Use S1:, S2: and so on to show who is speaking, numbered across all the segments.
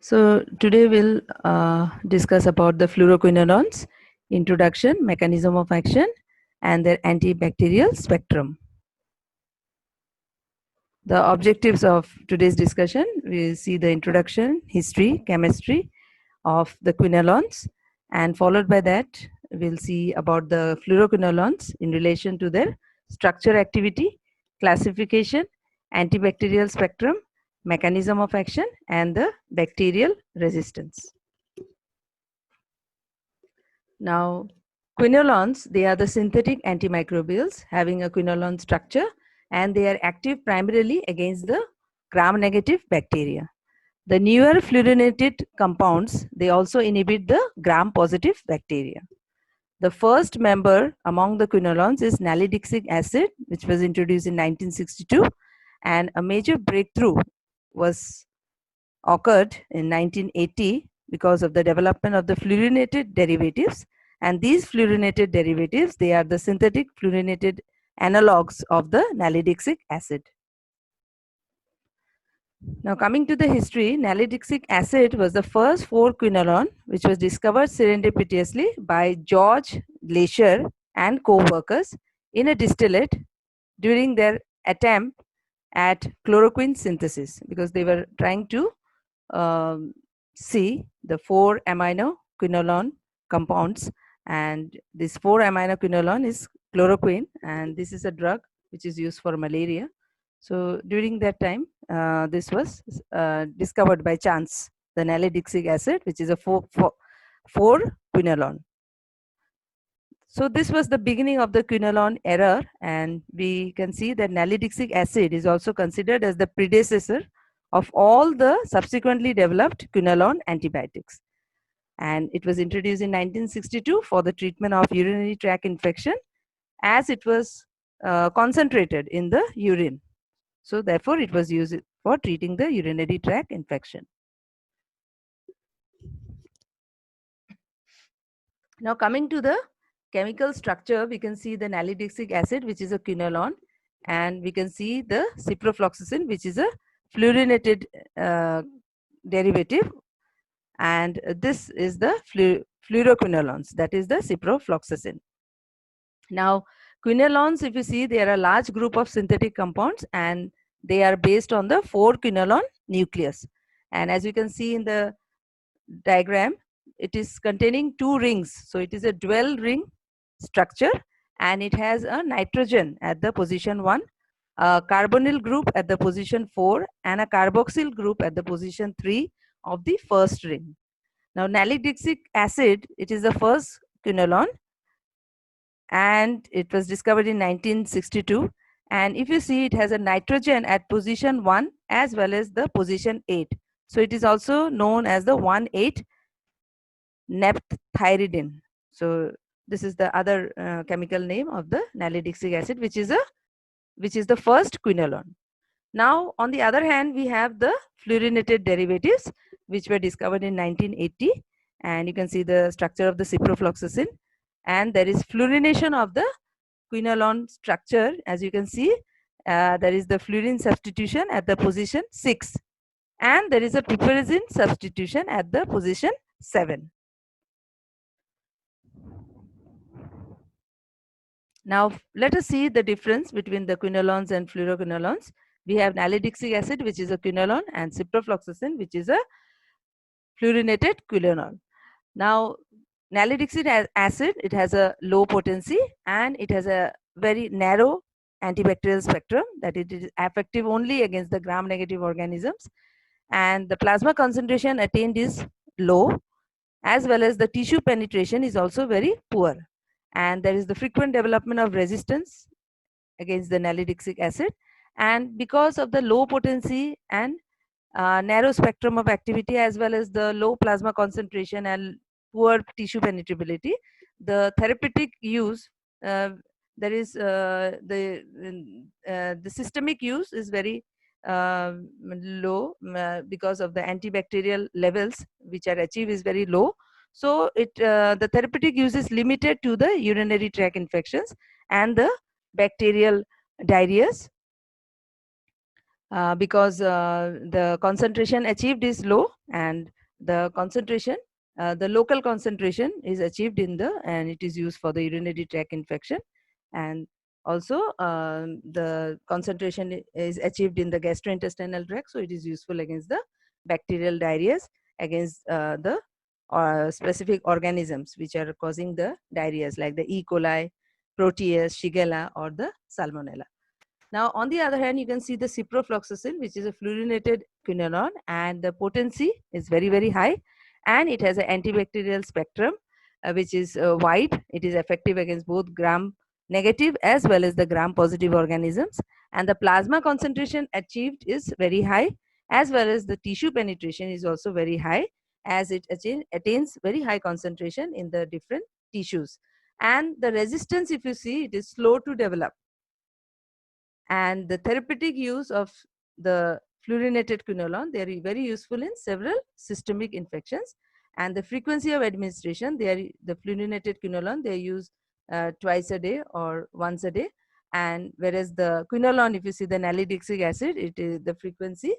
S1: So today we'll discuss about the fluoroquinolones, introduction, mechanism of action, and their antibacterial spectrum. The objectives of today's discussion, we see the introduction, history, chemistry of the quinolones, and followed by that, we'll see about the fluoroquinolones in relation to their structure, activity, classification, antibacterial spectrum, mechanism of action, and the bacterial resistance. Now, quinolones, they are the synthetic antimicrobials having a quinolone structure, and they are active primarily against the gram-negative bacteria. The newer fluorinated compounds, they also inhibit the gram-positive bacteria. The first member among the quinolones is nalidixic acid, which was introduced in 1962, and a major breakthrough was occurred in 1980 because of the development of the fluorinated derivatives, and these fluorinated derivatives, they are the synthetic fluorinated analogues of the nalidixic acid. Now coming to the history, nalidixic acid was the first 4-quinolone which was discovered serendipitously by George Glacier and co-workers in a distillate during their attempt at chloroquine synthesis, because they were trying to see the 4-aminoquinolone compounds, and this 4-aminoquinolone is chloroquine, and this is a drug which is used for malaria. So during that time, this was discovered by chance, the nalidixic acid, which is a 4-quinolone. So this was the beginning of the quinolone era, and we can see that nalidixic acid is also considered as the predecessor of all the subsequently developed quinolone antibiotics. And it was introduced in 1962 for the treatment of urinary tract infection, as it was concentrated in the urine. So therefore, it was used for treating the urinary tract infection. Now coming to the chemical structure, we can see the nalidixic acid, which is a quinolone, and we can see the ciprofloxacin, which is a fluorinated derivative, and this is the fluoroquinolones, that is the ciprofloxacin. Now quinolones, if you see, they are a large group of synthetic compounds, and they are based on the 4-quinolone nucleus. And as you can see in the diagram, it is containing 2 rings. So it is a dual ring structure, and it has a nitrogen at the position 1, a carbonyl group at the position 4, and a carboxyl group at the position 3 of the first ring. Now nalidixic acid, it is the first quinolone, and it was discovered in 1962. And if you see, it has a nitrogen at position 1 as well as the position 8. So it is also known as the 1,8 naphthyridine. So this is the other chemical name of the nalidixic acid, which is the first quinolone. Now on the other hand, we have the fluorinated derivatives, which were discovered in 1980, and you can see the structure of the ciprofloxacin, and there is fluorination of the quinolone structure. As you can see, there is the fluorine substitution at the position 6, and there is a piperazine substitution at the position 7. Now let us see the difference between the quinolones and fluoroquinolones. We have nalidixic acid, which is a quinolone, and ciprofloxacin, which is a fluorinated quinolone. Now nalidixic acid, it has a low potency, and it has a very narrow antibacterial spectrum, that it is effective only against the gram-negative organisms, and the plasma concentration attained is low, as well as the tissue penetration is also very poor, and there is the frequent development of resistance against the nalidixic acid. And because of the low potency and narrow spectrum of activity, as well as the low plasma concentration and poor tissue penetrability, the therapeutic use, there is the systemic use is very low, because of the antibacterial levels which are achieved is very low. So the therapeutic use is limited to the urinary tract infections and the bacterial diarrheas. because the concentration achieved is low, and the concentration, the local concentration is achieved in the, and it is used for the urinary tract infection, and also the concentration is achieved in the gastrointestinal tract, so it is useful against the bacterial diarrheas, against the specific organisms which are causing the diarrheas like the E. coli, Proteus, Shigella, or the Salmonella. Now, on the other hand, you can see the ciprofloxacin, which is a fluorinated quinolone, and the potency is very, very high, and it has an antibacterial spectrum, which is wide. It is effective against both gram-negative as well as the gram-positive organisms, and the plasma concentration achieved is very high, as well as the tissue penetration is also very high, as it attains very high concentration in the different tissues. And the resistance, if you see, it is slow to develop, and the therapeutic use of the fluorinated quinolone, they are very useful in several systemic infections, and the frequency of administration, the fluorinated quinolone, they are used twice a day or once a day, and whereas the quinolone, if you see the nalidixic acid, it is the frequency,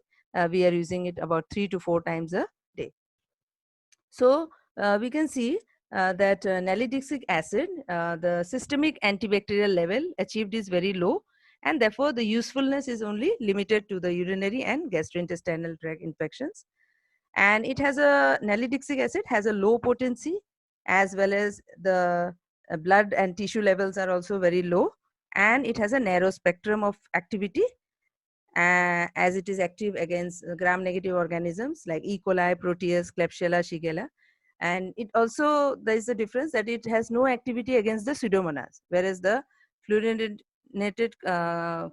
S1: we are using it about 3 to 4 times a day. So we can see that nalidixic acid, the systemic antibacterial level achieved is very low, and therefore the usefulness is only limited to the urinary and gastrointestinal tract infections. And it has a, nalidixic acid has a low potency, as well as the blood and tissue levels are also very low, and it has a narrow spectrum of activity, as it is active against gram-negative organisms like E. coli, Proteus, Klebsiella, Shigella. And it also, there is a difference that it has no activity against the pseudomonas, whereas the fluorinated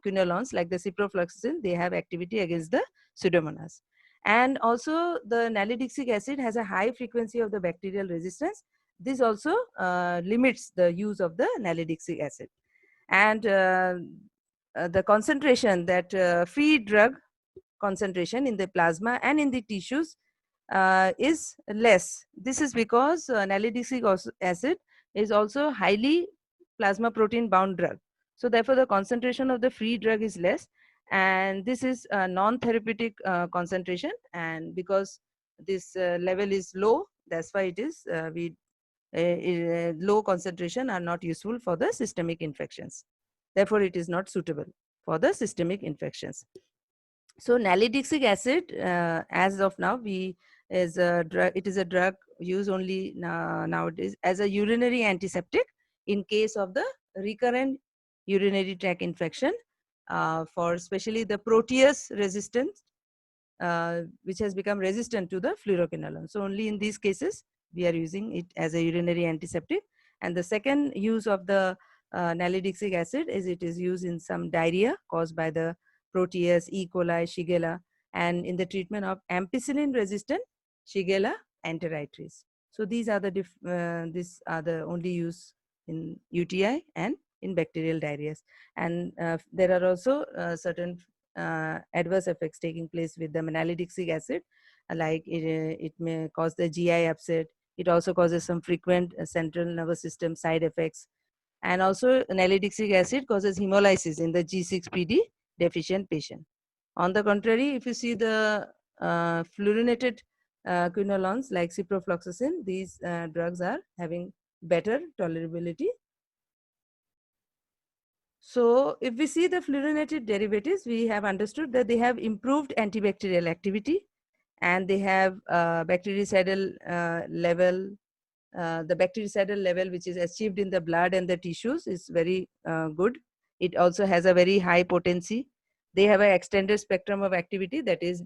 S1: quinolones like the ciprofloxacin, they have activity against the pseudomonas. And also the nalidixic acid has a high frequency of the bacterial resistance. This also limits the use of the nalidixic acid. And the concentration, that free drug concentration in the plasma and in the tissues is less. This is because nalidixic acid is also highly plasma protein bound drug. So therefore the concentration of the free drug is less, and this is a non-therapeutic concentration, and because this level is low, that's why it is low concentration are not useful for the systemic infections. Therefore, it is not suitable for the systemic infections. So nalidixic acid, as of now, is a drug. It is a drug used only nowadays as a urinary antiseptic in case of the recurrent urinary tract infection, for especially the Proteus resistance, which has become resistant to the fluoroquinolone. So only in these cases we are using it as a urinary antiseptic. And the second use of the nalidixic acid is it is used in some diarrhea caused by the Proteus, E. coli, Shigella, and in the treatment of ampicillin resistant Shigella enteritis. So these are the only use in UTI and in bacterial diarrheas. And there are also certain adverse effects taking place with the nalidixic acid, like it may cause the GI upset. It also causes some frequent central nervous system side effects. And also nalidixic acid causes hemolysis in the G6PD deficient patient. On the contrary, if you see the fluorinated quinolones like ciprofloxacin, these drugs are having better tolerability. So if we see the fluorinated derivatives, we have understood that they have improved antibacterial activity, and they have bactericidal level. The bactericidal level which is achieved in the blood and the tissues is very good. It also has a very high potency. They have an extended spectrum of activity, that is,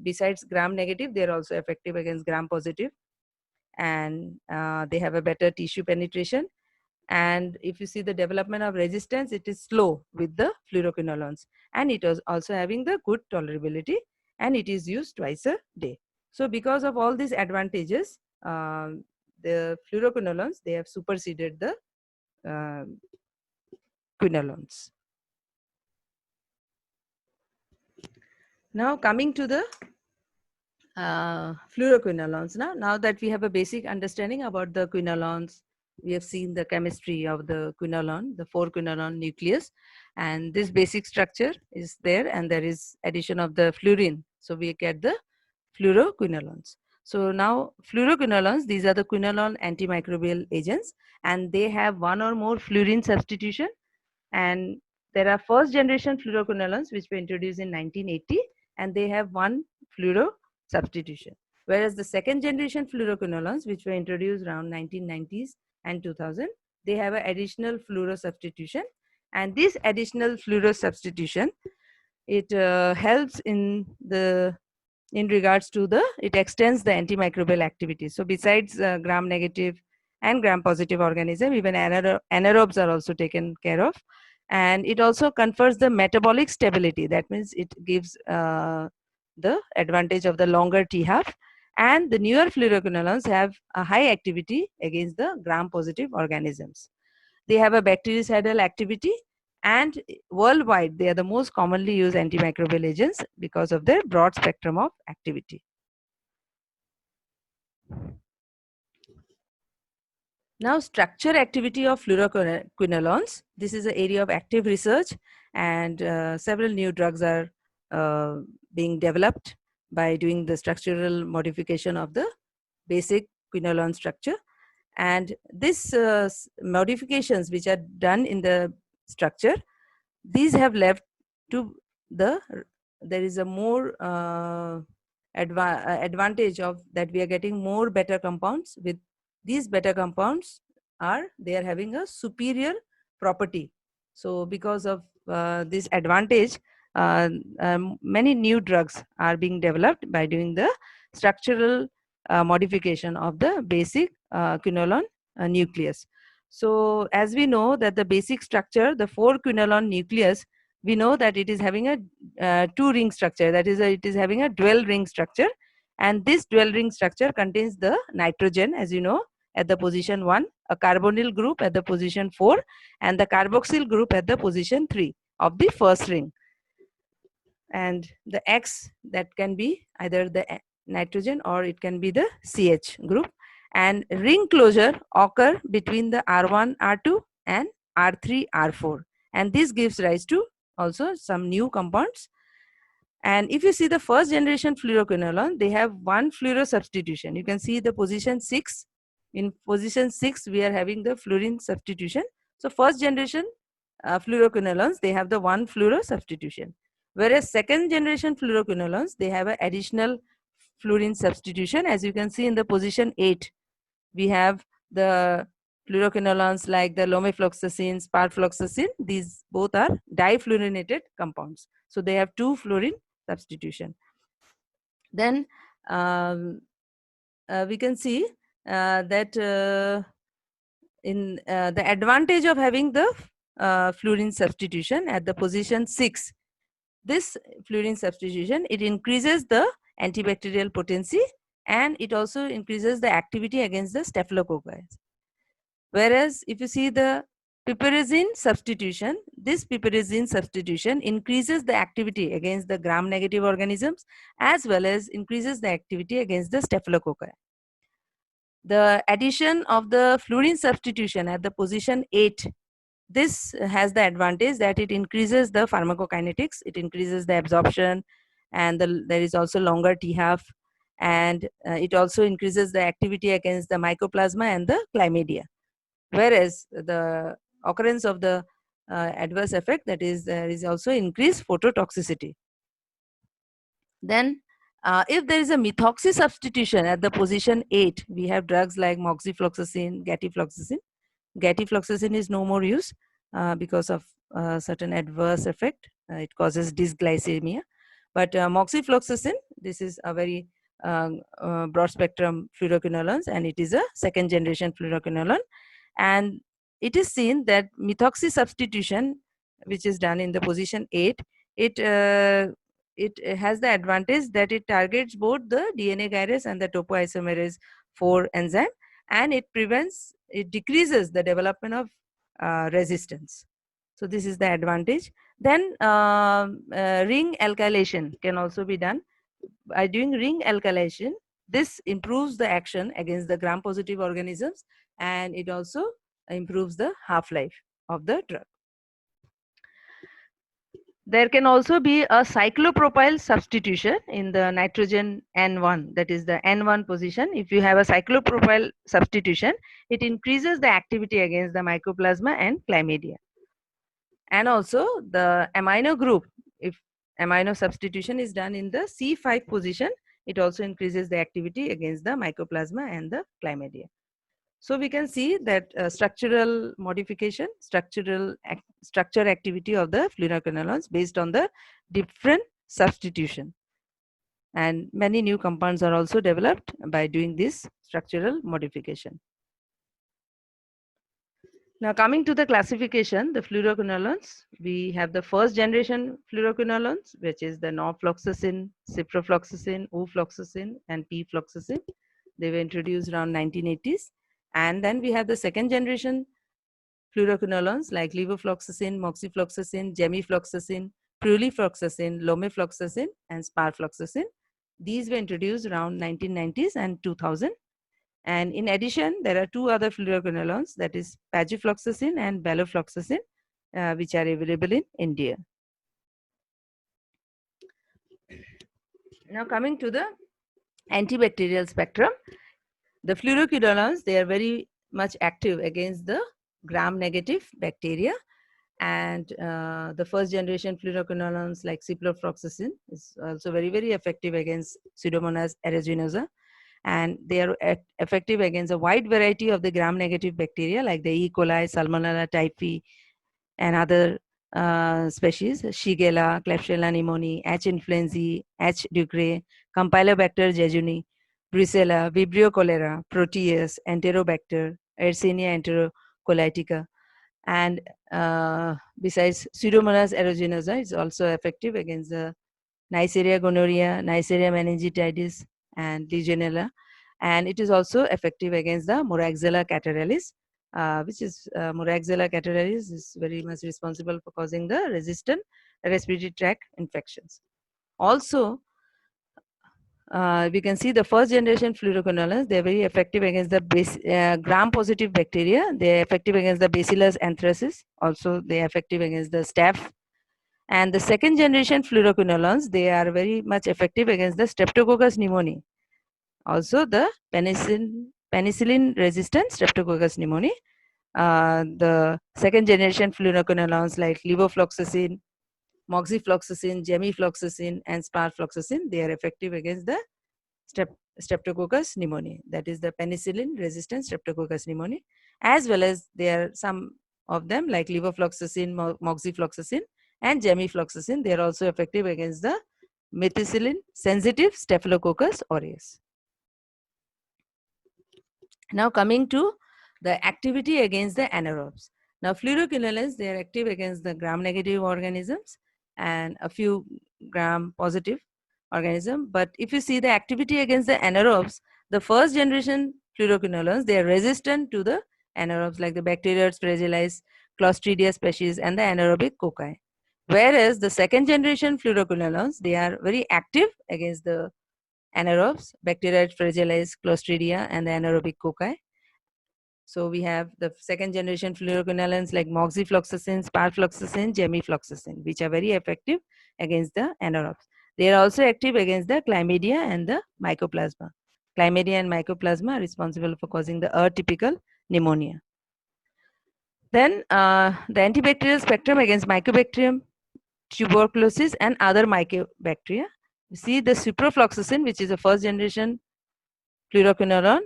S1: besides gram negative, they are also effective against gram positive, and they have a better tissue penetration. And if you see the development of resistance, it is slow with the fluoroquinolones, and it is also having the good tolerability, and it is used twice a day. So because of all these advantages, the fluoroquinolones, they have superseded the quinolones. Now coming to the fluoroquinolones. Now that we have a basic understanding about the quinolones, we have seen the chemistry of the quinolone, the 4-quinolone nucleus, And this basic structure is there, and there is addition of the fluorine. So we get the fluoroquinolones. So now fluoroquinolones, these are the quinolone antimicrobial agents, and they have one or more fluorine substitution. And there are first generation fluoroquinolones which were introduced in 1980, and they have one fluoro substitution. Whereas the second generation fluoroquinolones which were introduced around 1990s and 2000, they have an additional fluoro substitution. And this additional fluoro substitution, it helps in regards to it extends the antimicrobial activity. So besides gram negative and gram positive organism, even anaerobes are also taken care of. And it also confers the metabolic stability. That means it gives the advantage of the longer T half. And the newer fluoroquinolones have a high activity against the gram positive organisms. They have a bactericidal activity, and worldwide they are the most commonly used antimicrobial agents because of their broad spectrum of activity. Now, structure activity of fluoroquinolones. This is an area of active research, and several new drugs are being developed by doing the structural modification of the basic quinolone structure. And these modifications which are done in the structure, these have led to there is a more advantage of that we are getting more beta compounds. With these beta compounds they are having a superior property. So because of this advantage, many new drugs are being developed by doing the structural modification of the basic quinolone nucleus. So as we know that the basic structure, the 4-quinolone nucleus, we know that it is having a 2-ring structure. That is, it is having a dual ring structure, and this dual ring structure contains the nitrogen, as you know, at the position 1, a carbonyl group at the position 4, and the carboxyl group at the position 3 of the first ring. And the X, that can be either the nitrogen or it can be the CH group. And ring closure occur between the R1, R2 and R3, R4. And this gives rise to also some new compounds. And if you see the first generation fluoroquinolone, they have one fluoro substitution. You can see the position 6. In position 6, we are having the fluorine substitution. So first generation fluoroquinolones, they have the one fluoro substitution. Whereas second generation fluoroquinolones, they have an additional fluorine substitution. As you can see in the position 8, we have the fluoroquinolones like the lomefloxacin, sparfloxacin. These both are difluorinated compounds. So they have 2 fluorine substitution. Then we can see that in the advantage of having the fluorine substitution at the position 6, this fluorine substitution, it increases the antibacterial potency, and it also increases the activity against the staphylococci. Whereas if you see the piperazine substitution, this piperazine substitution increases the activity against the gram negative organisms as well as increases the activity against the staphylococci. The addition of the fluorine substitution at the position 8, this has the advantage that it increases the pharmacokinetics, it increases the absorption, and there is also longer T half, and it also increases the activity against the mycoplasma and the chlamydia. Whereas the occurrence of the adverse effect, that is, there is also increased phototoxicity. Then if there is a methoxy substitution at the position 8, we have drugs like moxifloxacin, gatifloxacin. Gatifloxacin is no more used because of certain adverse effect. It causes dysglycemia. But moxifloxacin, this is a very broad spectrum fluoroquinolones, and it is a second generation fluoroquinolone. And it is seen that methoxy substitution, which is done in the position 8, it has the advantage that it targets both the DNA gyrase and the topoisomerase 4 enzyme, and it decreases the development of resistance. So this is the advantage. Then ring alkylation can also be done. By doing ring alkylation, this improves the action against the gram positive organisms, and it also improves the half-life of the drug. There can also be a cyclopropyl substitution in the nitrogen N1, that is the N1 position. If you have a cyclopropyl substitution, it increases the activity against the mycoplasma and chlamydia. And also the amino group, if amino substitution is done in the C5 position, it also increases the activity against the mycoplasma and the chlamydia. So we can see that structural modification, structure activity of the fluoroquinolones based on the different substitution. And many new compounds are also developed by doing this structural modification. Now coming to the classification, the fluoroquinolones, we have the first generation fluoroquinolones, which is the norfloxacin, ciprofloxacin, ofloxacin, and pfloxacin. They were introduced around 1980s. And then we have the second generation fluoroquinolones like levofloxacin, moxifloxacin, gemifloxacin, prulifloxacin, lomifloxacin, and sparfloxacin. These were introduced around 1990s and 2000. And in addition, there are two other fluoroquinolones, that is pagifloxacin and belofloxacin, which are available in India. Now coming to the antibacterial spectrum, the fluoroquinolones, they are very much active against the gram-negative bacteria. And the first generation fluoroquinolones like ciprofloxacin is also very, very effective against Pseudomonas aeruginosa. And they are effective against a wide variety of the gram-negative bacteria like the E. coli, Salmonella typhi, and other species, Shigella, Klebsiella pneumoniae, H. influenzae, H. ducreyi, Campylobacter jejuni, Brucella, Vibrio cholera, Proteus, Enterobacter, Yersinia enterocolitica. And besides Pseudomonas aeruginosa, is also effective against the Neisseria gonorrhea, Neisseria meningitidis, and Legionella. And it is also effective against the Moraxella catarrhalis, which is Moraxella catarrhalis is very much responsible for causing the resistant respiratory tract infections. Also, we can see the first generation fluoroquinolones, they are very effective against the gram-positive bacteria. They are effective against the Bacillus anthracis. Also, they are effective against the staph. And the second generation fluoroquinolones, they are very much effective against the Streptococcus pneumoniae. Also, the penicillin-resistant Streptococcus pneumoniae. The second generation fluoroquinolones like levofloxacin, moxifloxacin, gemifloxacin, and sparfloxacin, they are effective against the Streptococcus pneumoniae, that is the penicillin-resistant Streptococcus pneumoniae, as well as there are some of them like levofloxacin, moxifloxacin, and gemifloxacin. They are also effective against the methicillin-sensitive Staphylococcus aureus. Now coming to the activity against the anaerobes. Now fluoroquinolones, they are active against the gram-negative organisms and a few gram-positive organism. But if you see the activity against the anaerobes, the first generation fluoroquinolones, they are resistant to the anaerobes like the Bacteroides fragilis, Clostridia species, and the anaerobic cocci. Whereas the second generation fluoroquinolones, they are very active against the anaerobes, Bacteroides fragilis, Clostridia, and the anaerobic cocci. So we have the second generation fluoroquinolones like moxifloxacin, sparfloxacin, gemifloxacin, which are very effective against the anaerobes. They are also active against the chlamydia and the mycoplasma. Chlamydia and mycoplasma are responsible for causing the atypical pneumonia. Then the antibacterial spectrum against Mycobacterium tuberculosis and other mycobacteria. You see the ciprofloxacin, which is a first generation fluoroquinolone,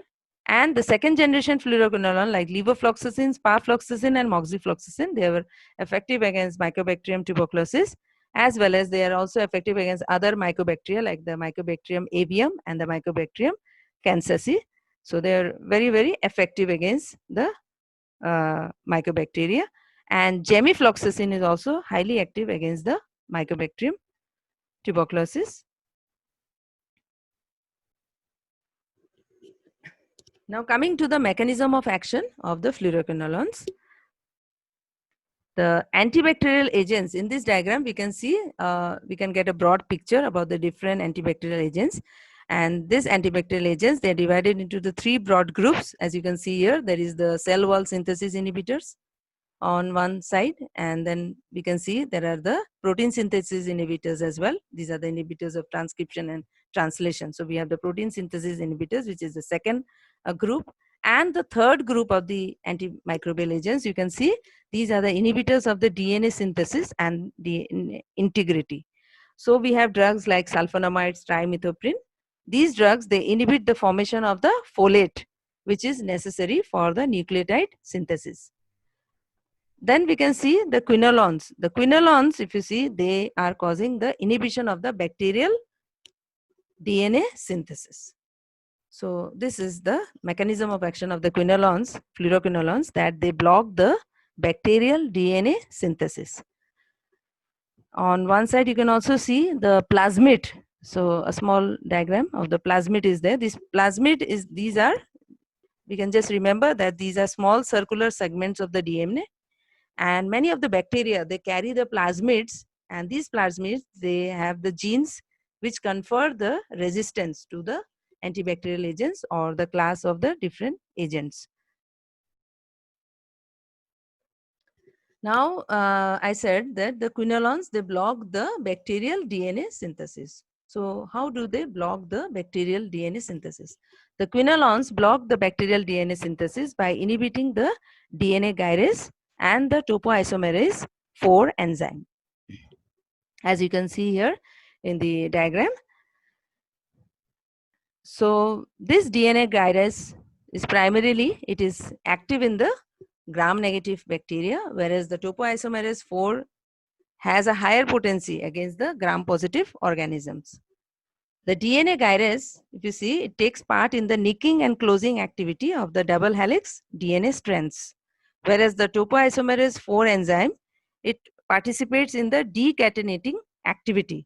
S1: and the second generation fluoroquinolone like levofloxacin, sparfloxacin, and moxifloxacin. They were effective against Mycobacterium tuberculosis, as well as they are also effective against other mycobacteria like the Mycobacterium avium and the Mycobacterium kansasi. So they are very, very effective against the mycobacteria. And gemifloxacin is also highly active against the Mycobacterium tuberculosis. Now coming to the mechanism of action of the fluoroquinolones. The antibacterial agents, in this diagram we can see, we can get a broad picture about the different antibacterial agents. And these antibacterial agents, they are divided into the three broad groups. As you can see here, there is the cell wall synthesis inhibitors, on one side, and then we can see there are the protein synthesis inhibitors as well. These are the inhibitors of transcription and translation. So we have the protein synthesis inhibitors, which is the second group. And the third group of the antimicrobial agents, you can see these are the inhibitors of the DNA synthesis and the integrity. So we have drugs like sulfonamides, trimethoprim. These drugs, they inhibit the formation of the folate, which is necessary for the nucleotide synthesis. Then we can see the quinolones. The quinolones, if you see, they are causing the inhibition of the bacterial DNA synthesis. So this is the mechanism of action of the quinolones, fluoroquinolones, that they block the bacterial DNA synthesis. On one side, you can also see the plasmid. So a small diagram of the plasmid is there. This plasmid is, these are, we can just remember that these are small circular segments of the DNA, and many of the bacteria, they carry the plasmids, and these plasmids, they have the genes which confer the resistance to the antibacterial agents or the class of the different agents. Now, I said that the quinolones, they block the bacterial DNA synthesis. So how do they block the bacterial DNA synthesis? The quinolones block the bacterial DNA synthesis by inhibiting the DNA gyrase and the topoisomerase 4 enzyme. As you can see here in the diagram. So this DNA gyrase is primarily, it is active in the gram-negative bacteria, whereas the topoisomerase 4 has a higher potency against the gram-positive organisms. The DNA gyrase, if you see, it takes part in the nicking and closing activity of the double helix DNA strands, whereas the topoisomerase 4 enzyme, it participates in the decatenating activity.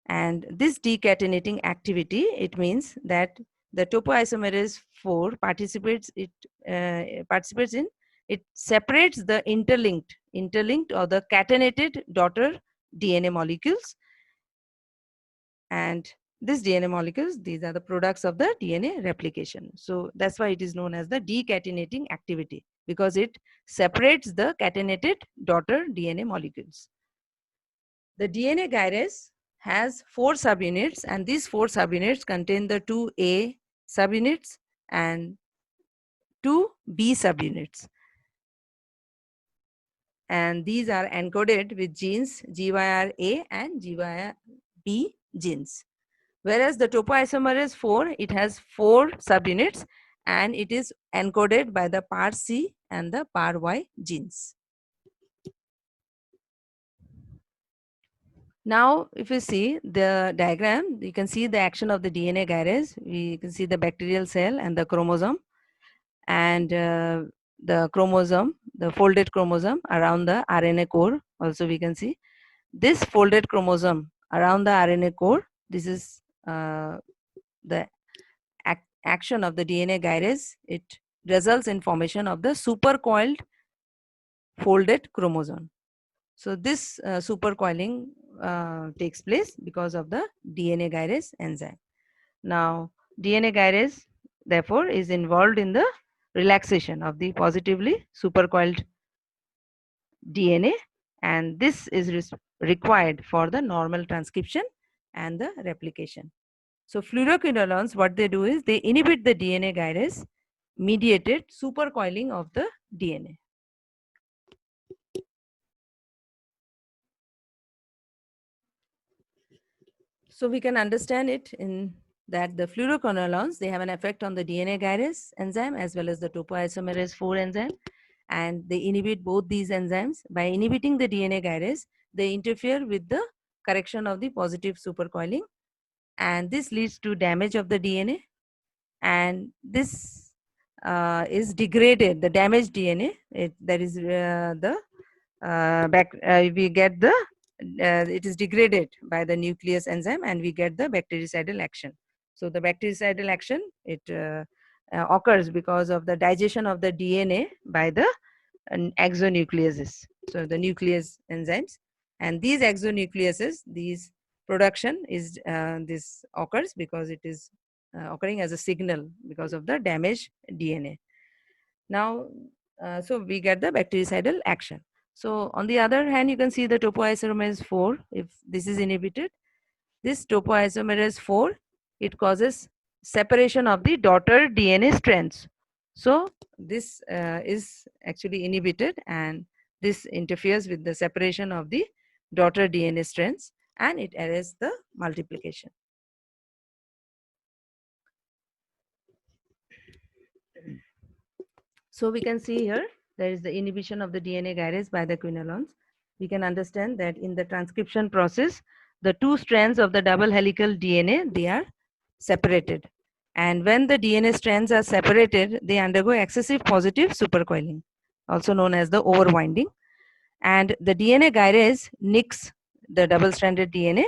S1: And this decatenating activity, it means that the topoisomerase 4 participates in, it separates the interlinked or the catenated daughter DNA molecules. And these DNA molecules, these are the products of the DNA replication. So that's why it is known as the decatenating activity, because it separates the catenated daughter DNA molecules. The DNA gyrase has 4 subunits, and these 4 subunits contain the 2A subunits and 2B subunits. And these are encoded with genes GYRA and GYRB genes. Whereas the topoisomerase 4, it has 4 subunits, and it is encoded by the PAR-C and the PAR-Y genes. Now, if you see the diagram, you can see the action of the DNA gyrase. We can see the bacterial cell and the chromosome, and the chromosome, the folded chromosome around the RNA core. Also, we can see this folded chromosome around the RNA core. This is the action of the DNA gyrase. It results in formation of the supercoiled folded chromosome. So this supercoiling takes place because of the DNA gyrase enzyme. Now, DNA gyrase, therefore, is involved in the relaxation of the positively supercoiled DNA, and this is required for the normal transcription and the replication. So fluoroquinolones, what they do is they inhibit the DNA gyrase mediated supercoiling of the DNA. So we can understand it in that the fluoroquinolones, they have an effect on the DNA gyrase enzyme as well as the topoisomerase 4 enzyme, and they inhibit both these enzymes. By inhibiting the DNA gyrase, they interfere with the correction of the positive supercoiling, and this leads to damage of the DNA, and this is degraded, the damaged DNA, that is we get the it is degraded by the nuclease enzyme, and we get the bactericidal action. So the bactericidal action, it occurs because of the digestion of the DNA by the exonucleases. So the nuclease enzymes, and these exonucleases, these production is this occurs because it is occurring as a signal because of the damaged DNA. Now, So we get the bactericidal action. So on the other hand, you can see the topoisomerase 4. If this is inhibited, this topoisomerase 4, it causes separation of the daughter DNA strands. So this is actually inhibited, and this interferes with the separation of the daughter DNA strands, and it arrests the multiplication. So we can see here there is the inhibition of the DNA gyrase by the quinolones. We can understand that in the transcription process, the two strands of the double helical DNA, they are separated. And when the DNA strands are separated, they undergo excessive positive supercoiling, also known as the overwinding. And the DNA gyrase nicks the double-stranded DNA,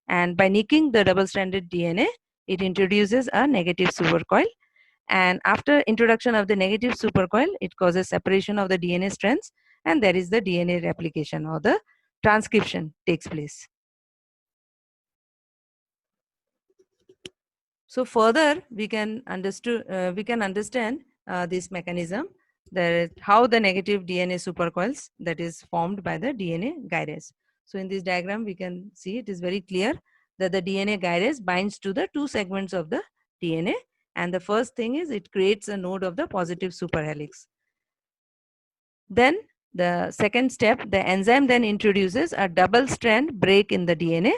S1: and by nicking the double-stranded DNA, it introduces a negative supercoil, and after introduction of the negative supercoil, it causes separation of the DNA strands, and there is the DNA replication, or the transcription takes place. So further we can understand this mechanism, that how the negative DNA supercoils that is formed by the DNA gyrase. So in this diagram we can see it is very clear that the DNA gyrase binds to the two segments of the DNA, and the first thing is it creates a node of the positive superhelix. Then the second step, the enzyme then introduces a double strand break in the DNA,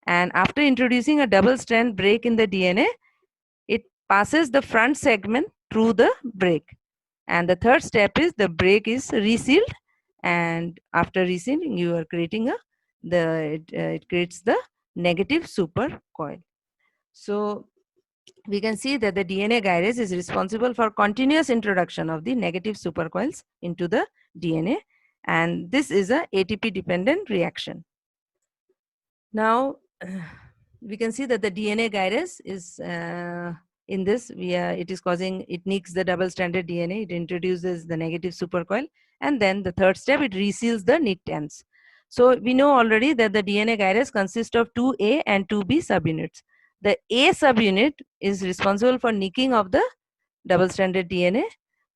S1: and after introducing a double strand break in the DNA, it passes the front segment through the break. And the third step is the break is resealed, and after resealing you are creating it creates the negative supercoil. So we can see that the DNA gyrase is responsible for continuous introduction of the negative supercoils into the DNA, and this is a ATP dependent reaction. Now we can see that the DNA gyrase is in this it is causing, it nicks the double stranded DNA, it introduces the negative supercoil, and then the third step, it reseals the nicked ends. So we know already that the DNA gyrase consists of 2A and 2B subunits. The A subunit is responsible for nicking of the double stranded DNA.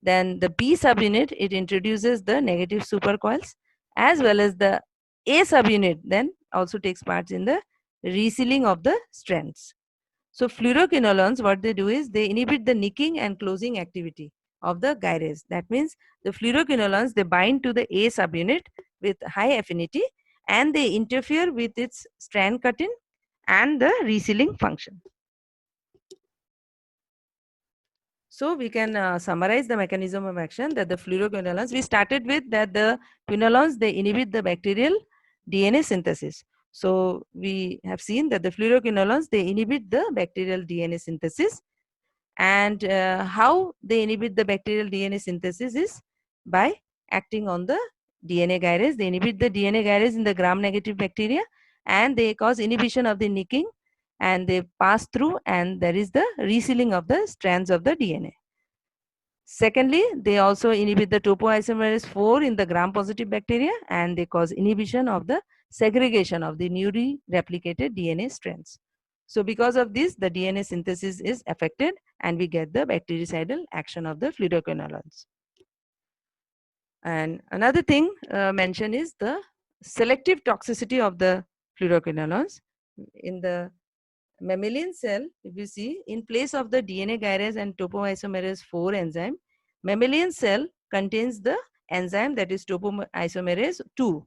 S1: Then the B subunit, it introduces the negative supercoils, as well as the A subunit then also takes part in the resealing of the strands. So fluoroquinolones, what they do is they inhibit the nicking and closing activity of the gyrase. That means the fluoroquinolones, they bind to the A subunit with high affinity, and they interfere with its strand cutting and the resealing function. So we can summarize the mechanism of action, that the fluoroquinolones, we started with that the quinolones, they inhibit the bacterial DNA synthesis. So we have seen that the fluoroquinolones, they inhibit the bacterial DNA synthesis, and how they inhibit the bacterial DNA synthesis is by acting on the DNA gyrase. They inhibit the DNA gyrase in the gram-negative bacteria, and they cause inhibition of the nicking, and they pass through, and there is the resealing of the strands of the DNA. Secondly, they also inhibit the topoisomerase 4 in the gram-positive bacteria, and they cause inhibition of the segregation of the newly replicated DNA strands. So because of this, the DNA synthesis is affected, and we get the bactericidal action of the fluoroquinolones. And another thing mentioned is the selective toxicity of the fluoroquinolones. In the mammalian cell, if you see, in place of the DNA gyrase and topoisomerase 4 enzyme, mammalian cell contains the enzyme that is topoisomerase 2.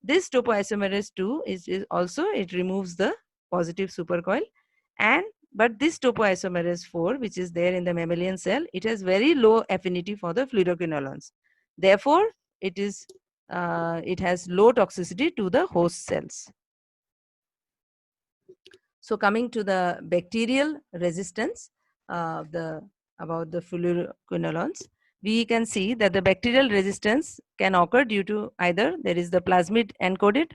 S1: This topoisomerase 2 is also, it removes the positive supercoil, but this topoisomerase 4, which is there in the mammalian cell, it has very low affinity for the fluoroquinolones. Therefore, it has low toxicity to the host cells. So coming to the bacterial resistance about the fluoroquinolones, we can see that the bacterial resistance can occur due to either there is the plasmid encoded,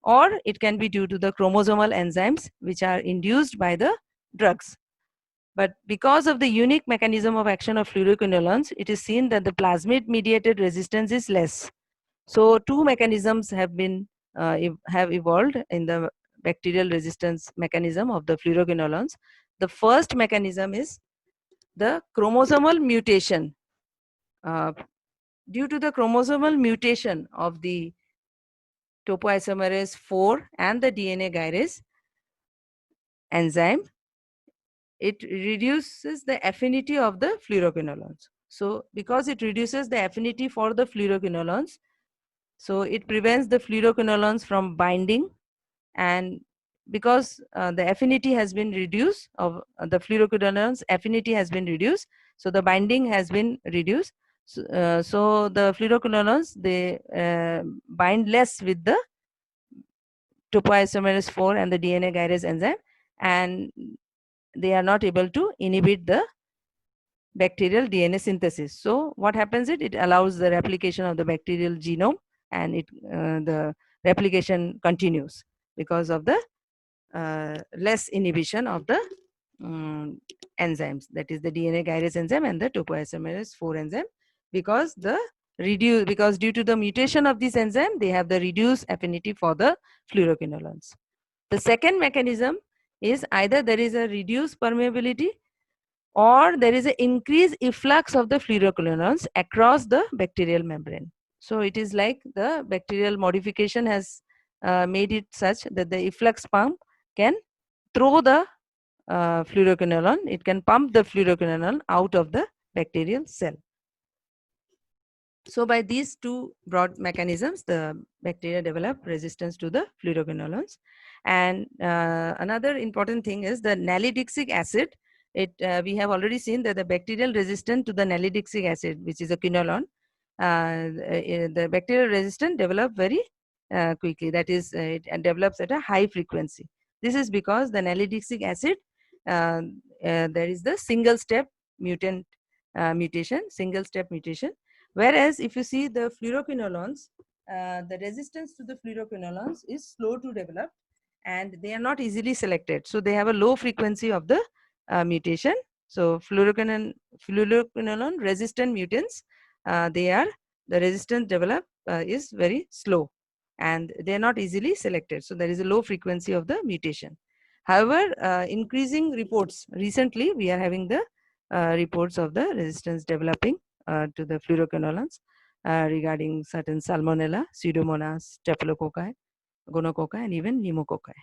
S1: or it can be due to the chromosomal enzymes which are induced by the drugs. But because of the unique mechanism of action of fluoroquinolones, it is seen that the plasmid mediated resistance is less. So two mechanisms have evolved in the bacterial resistance mechanism of the fluoroquinolones. The first mechanism is the chromosomal mutation due to the chromosomal mutation of the topoisomerase 4 and the DNA gyrase enzyme, it reduces the affinity of the fluoroquinolones. So because it reduces the affinity for the fluoroquinolones, so it prevents the fluoroquinolones from binding, and because the affinity has been reduced of the fluoroquinolones affinity has been reduced, so the binding has been reduced. So the fluoroquinolones, they bind less with the topoisomerase 4 and the DNA gyrase enzyme, and they are not able to inhibit the bacterial DNA synthesis. So what happens is it allows the replication of the bacterial genome, and the replication continues because of the less inhibition of the enzymes, that is the DNA gyrase enzyme and the topoisomerase 4 enzyme, because due to the mutation of this enzyme, they have the reduced affinity for the fluoroquinolones. The second mechanism is either there is a reduced permeability or there is an increased efflux of the fluoroquinolones across the bacterial membrane. So it is like the bacterial modification has made it such that the efflux pump can throw the fluoroquinolone, it can pump the fluoroquinolone out of the bacterial cell. So by these two broad mechanisms, the bacteria develop resistance to the fluoroquinolones. And another important thing is the nalidixic acid. We have already seen that the bacterial resistance to the nalidixic acid, which is a quinolone, the bacterial resistance develop very quickly. That is, it develops at a high frequency. This is because the nalidixic acid, there is the single step single step mutation. Whereas if you see the fluoroquinolones, the resistance to the fluoroquinolones is slow to develop, and they are not easily selected. So they have a low frequency of the mutation. So fluoroquinolone resistant mutants, the resistance develop is very slow, and they are not easily selected. So there is a low frequency of the mutation. However, increasing reports, recently we are having the reports of the resistance developing to the fluoroquinolones regarding certain Salmonella, Pseudomonas, Staphylococci, Gonococcus, and even Pneumococci.